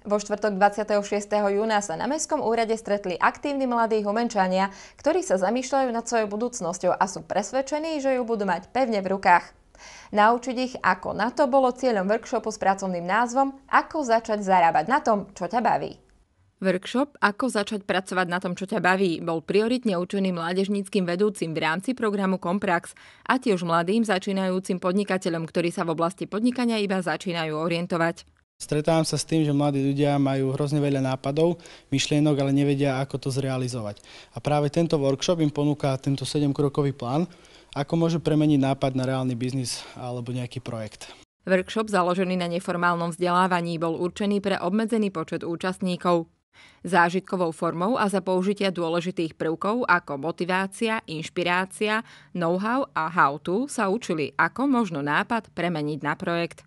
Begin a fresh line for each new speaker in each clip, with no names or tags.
Vo štvrtok 26. júna sa na Mestskom úrade stretli aktívni mladí Humenčania, ktorí sa zamýšľajú nad svojou budúcnosťou a sú presvedčení, že ju budú mať pevne v rukách. Naučiť ich, ako na to, bolo cieľom workshopu s pracovným názvom Ako začať zarábať na tom, čo ťa baví. Workshop Ako začať pracovať na tom, čo ťa baví, bol prioritne určený mládežníckym vedúcim v rámci programu Komprax a tiež mladým začínajúcim podnikateľom, ktorí sa v oblasti podnikania iba začínajú orientovať.
Stretávam sa s tým, že mladí ľudia majú hrozne veľa nápadov, myšlienok, ale nevedia, ako to zrealizovať. A práve tento workshop im ponúka tento 7-krokový plán, ako môžu premeniť nápad na reálny biznis alebo nejaký projekt.
Workshop založený na neformálnom vzdelávaní bol určený pre obmedzený počet účastníkov. Zážitkovou formou a za použitia dôležitých prvkov ako motivácia, inšpirácia, know-how a how-to sa učili, ako možno nápad premeniť na projekt.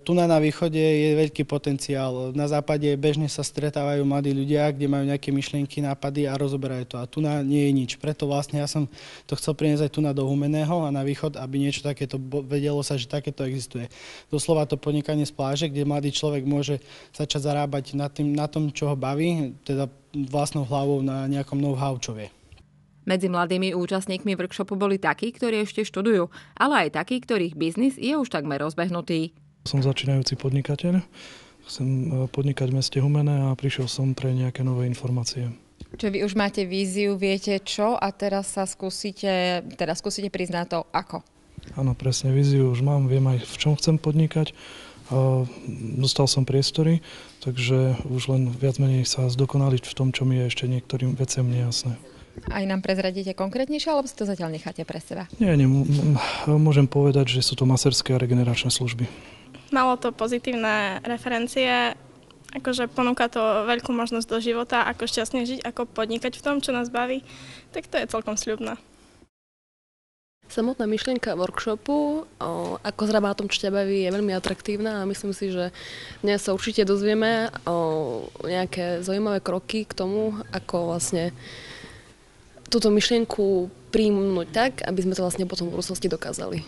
Tu na východe je veľký potenciál. Na západe bežne sa stretávajú mladí ľudia, kde majú nejaké myšlienky, nápady a rozoberajú to. A tu nie je nič. Preto vlastne ja som to chcel priniesť aj tu do Humenného a na východ, aby niečo takéto vedelo sa, že takéto existuje. Doslova to podnikanie z pláže, kde mladý človek môže začať zarábať na tom, čo ho baví, teda vlastnou hlavou na nejakom know-how, čo vie.
Medzi mladými účastníkmi workshopu boli takí, ktorí ešte študujú, ale aj takí, ktorých biznis je už takmer rozbehnutý.
Som začínajúci podnikateľ, chcem podnikať v meste Humenné a prišiel som pre nejaké nové informácie.
Čo vy už máte víziu, viete čo a teraz skúsite prísť na to, ako?
Áno, presne, víziu už mám, viem aj v čom chcem podnikať. Dostal som priestory, takže už len viac menej sa zdokonaliť v tom, čo mi je ešte niektorým veciam nejasné.
Aj nám prezradíte konkrétnejšie, alebo si to zatiaľ necháte pre seba?
Nie, môžem povedať, že sú to maserské a regeneračné služby.
Malo to pozitívne referencie, akože ponúka to veľkú možnosť do života, ako šťastne žiť, ako podnikať v tom, čo nás baví, tak to je celkom sľubné.
Samotná myšlienka workshopu, ako zarábať na tom, čo ťa baví, je veľmi atraktívna a myslím si, že dnes sa určite dozvieme nejaké zaujímavé kroky k tomu, ako vlastne túto myšlienku príjmuť tak, aby sme to vlastne potom v budúcnosti dokázali.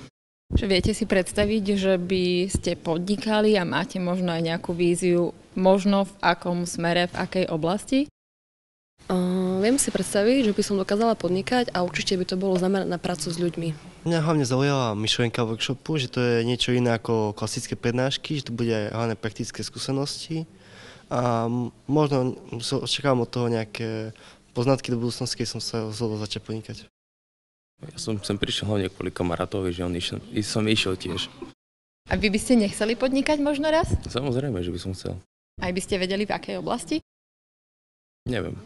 Že viete si predstaviť, že by ste podnikali a máte možno aj nejakú víziu, možno v akom smere, v akej oblasti?
Viem si predstaviť, že by som dokázala podnikať a určite by to bolo zamerané na prácu s ľuďmi.
Mňa hlavne zaujala myšlienka workshopu, že to je niečo iné ako klasické prednášky, že to bude aj hlavne praktické skúsenosti a možno očakávam od toho nejaké poznatky do budúcnosti, keď som sa rozhodol začať podnikať.
Ja som sem prišiel hlavne kvôli kamarátovi, že som išiel tiež.
A vy by ste nechceli podnikať možno raz?
Samozrejme, že by som chcel.
Aj by ste vedeli, v akej oblasti?
Neviem.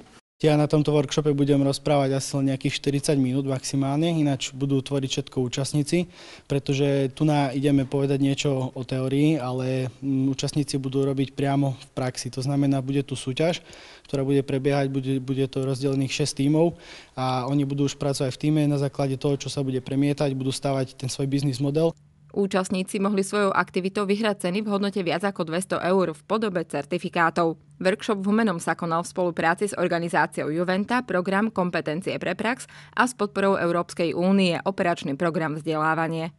Ja na tomto workshope budem rozprávať asi len nejakých 40 minút maximálne, ináč budú tvoriť všetko účastníci, pretože tu ideme povedať niečo o teórii, ale účastníci budú robiť priamo v praxi. To znamená, bude tu súťaž, ktorá bude prebiehať, bude to rozdelených 6 tímov a oni budú už pracovať v tíme na základe toho, čo sa bude premietať, budú stavať ten svoj biznis model.
Účastníci mohli svojou aktivitou vyhrať ceny v hodnote viac ako 200 eur v podobe certifikátov. Workshop v Humennom sa konal v spolupráci s organizáciou Juventa, program Kompetencie pre prax a s podporou Európskej únie, operačný program Vzdelávanie.